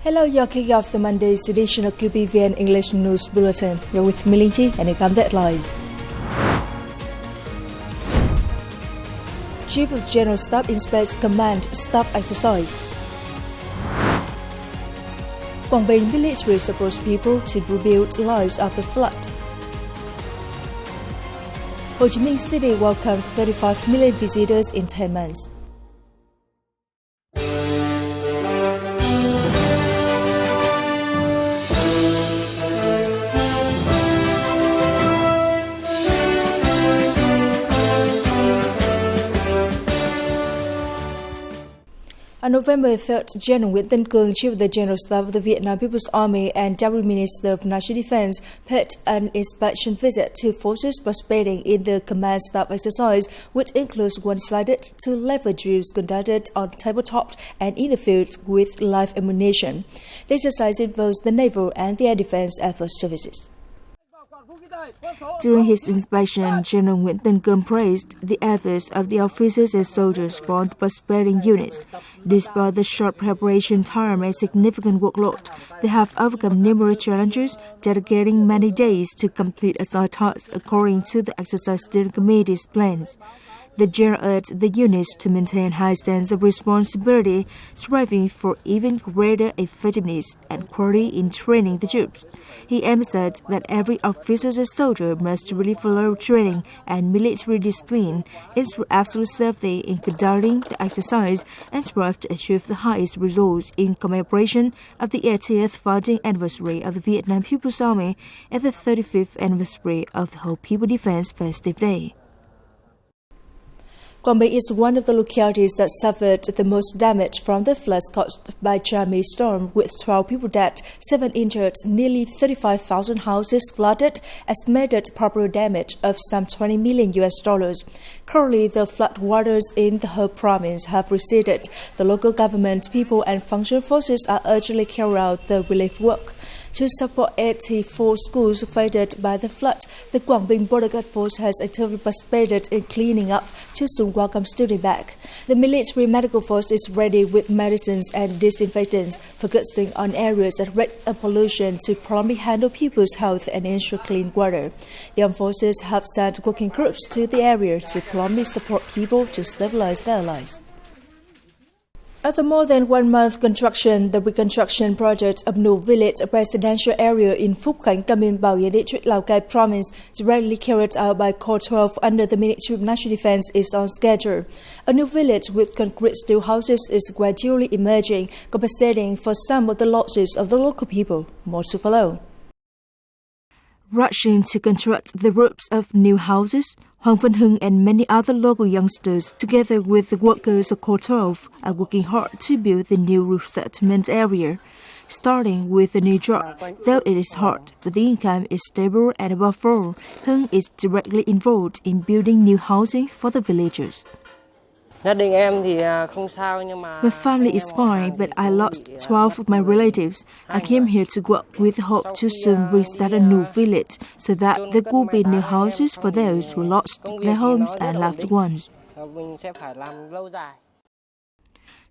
Hello, you're kicking off the Monday's edition of QPVN English News Bulletin. You're with MINH and here come the headlines. Chief of General Staff inspects command staff exercise. Quảng Bình military supports people to rebuild lives after flood. Ho Chi Minh City welcomed 35 million visitors in 10 months. On November 3rd, General Nguyễn Tân Cương, Chief of the General Staff of the Vietnam People's Army and Deputy Minister of National Defense, paid an inspection visit to forces participating in the command staff exercise, which includes one-sided two-level drills conducted on tabletop and in the field with live ammunition. The exercise involves the naval and the air defense effort services. During his inspection, General Nguyễn Tân Cương praised the efforts of the officers and soldiers from the participating units. Despite the short preparation time and significant workload, they have overcome numerous challenges, dedicating many days to complete assigned tasks according to the exercise steering committee's plans. The General urged the units to maintain high sense of responsibility, striving for even greater effectiveness and quality in training the troops. He emphasized that every officer and soldier must really follow training and military discipline, ensure absolute safety in conducting the exercise, and strive to achieve the highest results in commemoration of the 80th founding anniversary of the Vietnam People's Army and the 35th anniversary of the Whole People Defense Festive Day. Quảng Bình is one of the localities that suffered the most damage from the floods caused by Chinese storm, with 12 people dead, 7 injured, nearly 35,000 houses flooded, estimated property damage of some $20 million. Currently, the flood waters in the whole province have receded. The local government, people and functional forces are urgently carrying out the relief work. To support 84 schools affected by the flood, the Quảng Bình Border Guard Force has actively participated in cleaning up to soon welcome students back. The military medical force is ready with medicines and disinfectants, focusing on areas at risk of pollution to promptly handle people's health and ensure clean water. The armed forces have sent working groups to the area to promptly support people to stabilize their lives. After more than 1 month construction, the reconstruction project of New Village, a residential area in Phúc Khánh, Camin Bảo Yên District, Lào Cai Province, directly carried out by Corps 12 under the Ministry of National Defense, is on schedule. A new village with concrete steel houses is gradually emerging, compensating for some of the losses of the local people. More to follow. Rushing to construct the roofs of new houses, Hoàng Văn Hưng and many other local youngsters, together with the workers of Corps 12, are working hard to build the new roof settlement area. Starting with a new job, though it is hard, but the income is stable and above all, Hưng is directly involved in building new housing for the villagers. My family is fine, but I lost 12 of my relatives. I came here to work with hope to soon restart a new village so that there will be new houses for those who lost their homes and loved ones.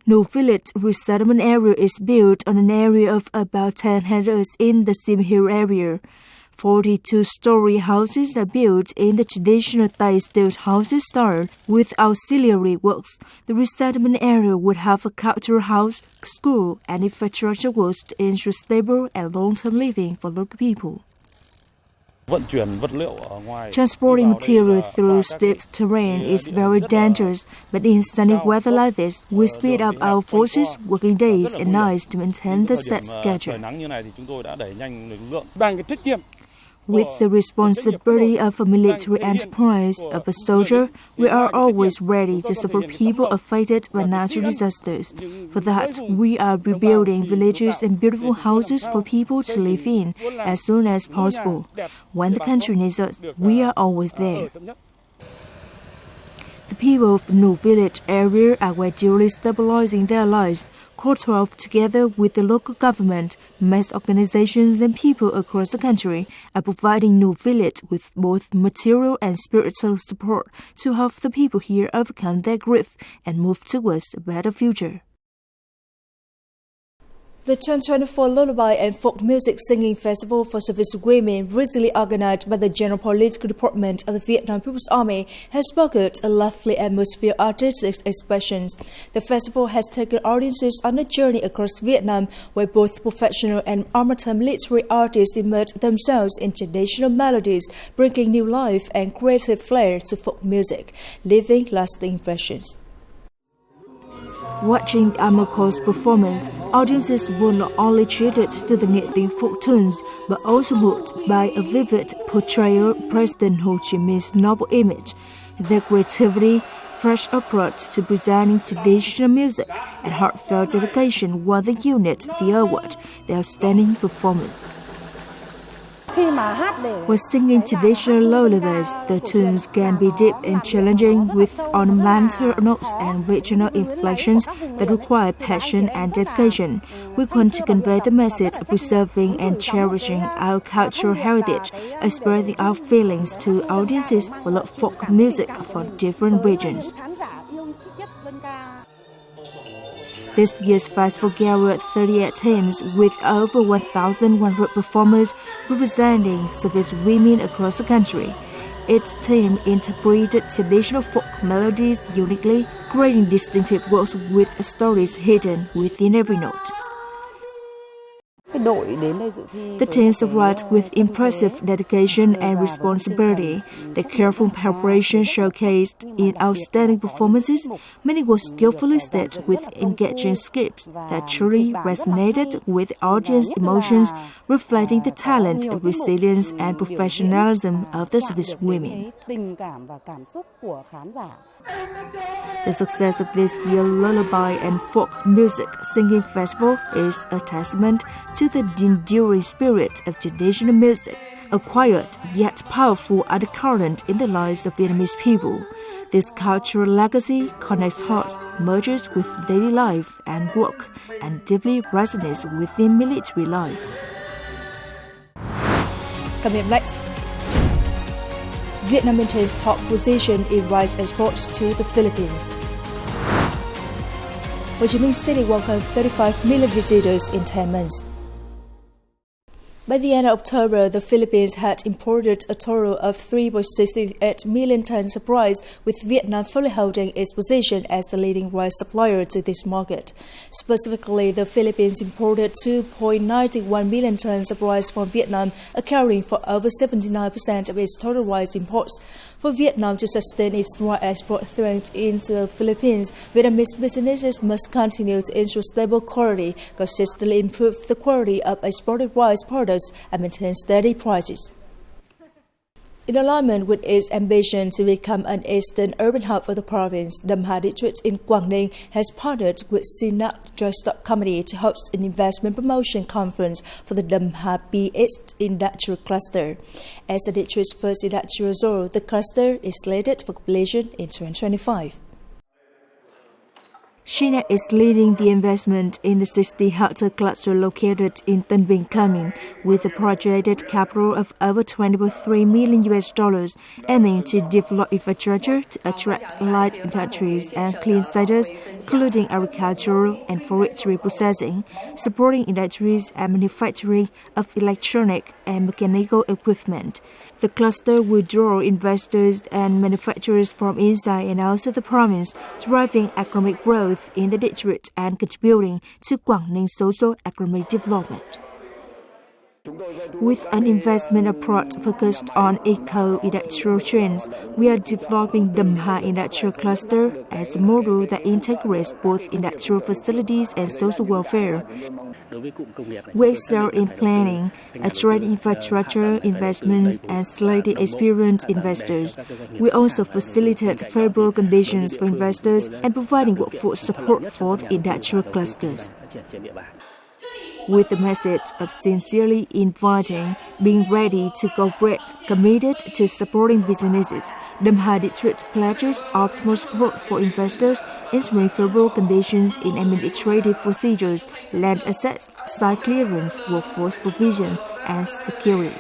New Village resettlement area is built on an area of about 10 hectares in the Sim Hill area. 42-story houses are built in the traditional Thai steel houses style with auxiliary works. The resettlement area would have a cultural house, school, and infrastructure works to ensure stable and long-term living for local people. Transporting material through steep terrain is very dangerous, but in sunny weather like this, we speed up our forces working days and nights to maintain the set schedule. With the responsibility of a military enterprise of a soldier, we are always ready to support people affected by natural disasters. For that, we are rebuilding villages and beautiful houses for people to live in as soon as possible. When the country needs us, we are always there. The people of the New Village area are gradually stabilizing their lives. Corps 12, together with the local government, mass organizations and people across the country, are providing New Village with both material and spiritual support to help the people here overcome their grief and move towards a better future. The 2024 Lullaby and Folk Music Singing Festival for Service Women, recently organized by the General Political Department of the Vietnam People's Army, has sparked a lively atmosphere of artistic expressions. The festival has taken audiences on a journey across Vietnam, where both professional and amateur literary artists immerse themselves in traditional melodies, bringing new life and creative flair to folk music, leaving lasting impressions. Watching the Amoco's performance, audiences were not only treated to the knitting folk tunes, but also moved by a vivid portrayal of President Ho Chi Minh's noble image. Their creativity, fresh approach to presenting traditional music, and heartfelt dedication won the unit the award, the outstanding performance. While singing traditional lullabies, the tunes can be deep and challenging with ornamental notes and regional inflections that require passion and dedication. We want to convey the message of preserving and cherishing our cultural heritage, expressing our feelings to audiences who love folk music from different regions. This year's festival gathered 38 teams with over 1,100 performers representing service women across the country. Each team interpreted traditional folk melodies uniquely, creating distinctive works with stories hidden within every note. The teams arrived with impressive dedication and responsibility. The careful preparation showcased in outstanding performances. Many were skillfully staged with engaging scripts that truly resonated with audience emotions, reflecting the talent, resilience, and professionalism of the service women. The success of this year's Lullaby and Folk Music Singing Festival is a testament to the enduring spirit of traditional music, a quiet yet powerful undercurrent in the lives of Vietnamese people. This cultural legacy connects hearts, merges with daily life and work, and deeply resonates within military life. Coming up next, Vietnam maintains top position in rice exports to the Philippines. Ho Chi Minh City welcomed 35 million visitors in 10 months. By the end of October, the Philippines had imported a total of 3.68 million tons of rice, with Vietnam fully holding its position as the leading rice supplier to this market. Specifically, the Philippines imported 2.91 million tons of rice from Vietnam, accounting for over 79% of its total rice imports. For Vietnam to sustain its rice export strength into the Philippines, Vietnamese businesses must continue to ensure stable quality, consistently improve the quality of exported rice products, and maintain steady prices. In alignment with its ambition to become an eastern urban hub for the province, Dam Ha District in Quang Ninh has partnered with CNAC Joint Stock Company to host an investment promotion conference for the Dam Ha B East Industrial Cluster. As the district's first industrial zone, the cluster is slated for completion in 2025. China is leading the investment in the 60-hectare cluster located in Tân Bình, Quang Ninh, with a projected capital of over $23 million, aiming to develop infrastructure to attract light industries and clean sectors, including agricultural and forestry processing, supporting industries and manufacturing of electronic and mechanical equipment. The cluster will draw investors and manufacturers from inside and outside the province, driving economic growth in the district and contributing to Quang Ning's socio-economic development. With an investment approach focused on eco-industrial trends, we are developing the Dam Ha Industrial Cluster as a model that integrates both industrial facilities and social welfare. We excel in planning, attracting infrastructure investments, and selecting experienced investors. We also facilitate favorable conditions for investors and providing workforce support for the industrial clusters. With the message of sincerely inviting, being ready to cooperate, committed to supporting businesses, Dam Ha District pledges optimal support for investors, ensuring favorable conditions in administrative procedures, land access, site clearance, workforce provision, and security.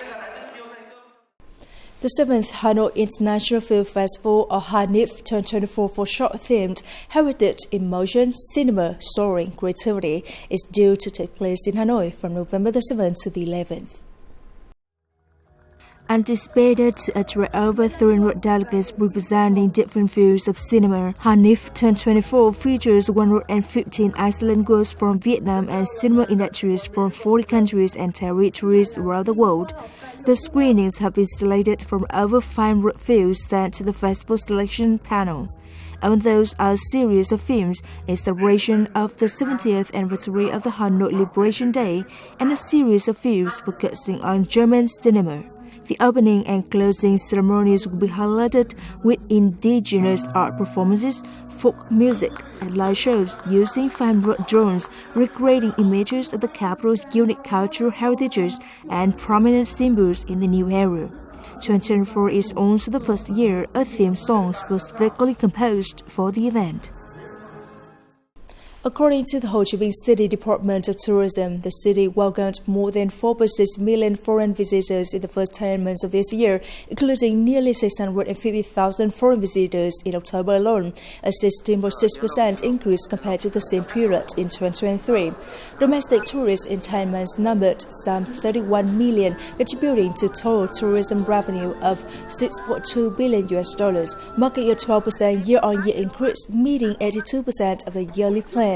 The 7th Hanoi International Film Festival, or HANIF 2024 for short-themed Heritage in Motion, Cinema, Story, Creativity, is due to take place in Hanoi from November the 7th to the 11th. Anticipated to attract over 300 delegates representing different fields of cinema, HANIF 2024 features 115 excellent works from Vietnam and cinema industries from 40 countries and territories around the world. The screenings have been selected from over 500 films sent to the festival selection panel. Among those are a series of films in celebration of the 70th anniversary of the Hanoi Liberation Day and a series of films focusing on German cinema. The opening and closing ceremonies will be highlighted with indigenous art performances, folk music, and live shows using 500 drones, recreating images of the capital's unique cultural heritages and prominent symbols in the new era. 2024 is also the first year a theme song specifically composed for the event. According to the Ho Chi Minh City Department of Tourism, the city welcomed more than 4.6 million foreign visitors in the first 10 months of this year, including nearly 650,000 foreign visitors in October alone, a 16.6% increase compared to the same period in 2023. Domestic tourists in 10 months numbered some 31 million, contributing to total tourism revenue of $6.2 billion, marking a 12% year-on-year increase, meeting 82% of the yearly plan.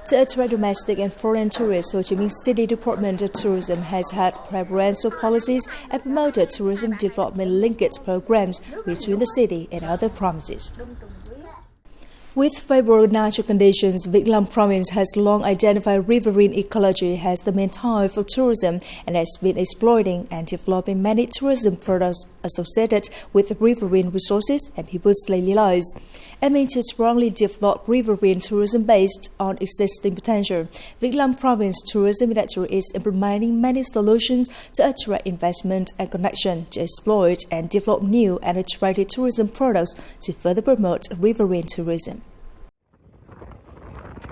To attract domestic and foreign tourists, Ho Chi Minh City Department of Tourism has had preferential policies and promoted tourism development linkage programs between the city and other provinces. With favorable natural conditions, Vĩnh Long Province has long identified riverine ecology as the main type of tourism and has been exploiting and developing many tourism products associated with riverine resources and people's daily lives. Aiming to strongly develop riverine tourism based on existing potential, Vĩnh Long Province tourism industry is implementing many solutions to attract investment and connection, to exploit and develop new and attractive tourism products to further promote riverine tourism.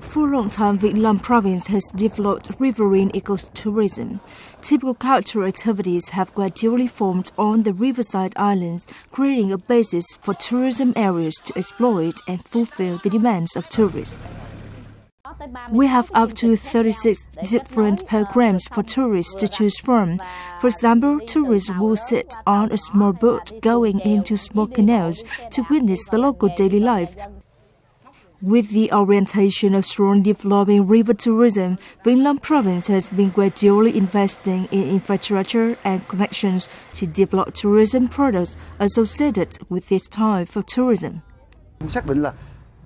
For a long time, Vĩnh Long Province has developed riverine ecotourism. Typical cultural activities have gradually formed on the riverside islands, creating a basis for tourism areas to exploit and fulfill the demands of tourists. We have up to 36 different programs for tourists to choose from. For example, tourists will sit on a small boat going into small canals to witness the local daily life. With the orientation of strong developing river tourism, Vĩnh Long Province has been gradually investing in infrastructure and connections to develop tourism products associated with this type of tourism.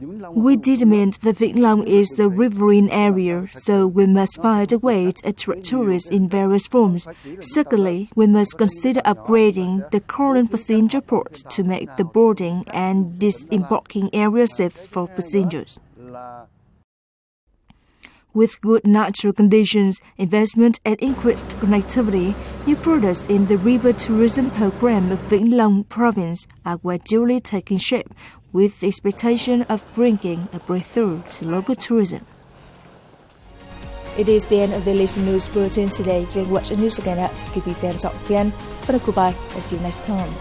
We determined that Vĩnh Long is the riverine area, so we must find a way to attract tourists in various forms. Secondly, we must consider upgrading the current passenger port to make the boarding and disembarking area safe for passengers. With good natural conditions, investment and increased connectivity, new products in the river tourism program of Vĩnh Long Province are gradually taking shape, with the expectation of bringing a breakthrough to local tourism. It is the end of the latest news bulletin today. You can watch the news again at QPVN.vn. For the goodbye, and see you next time.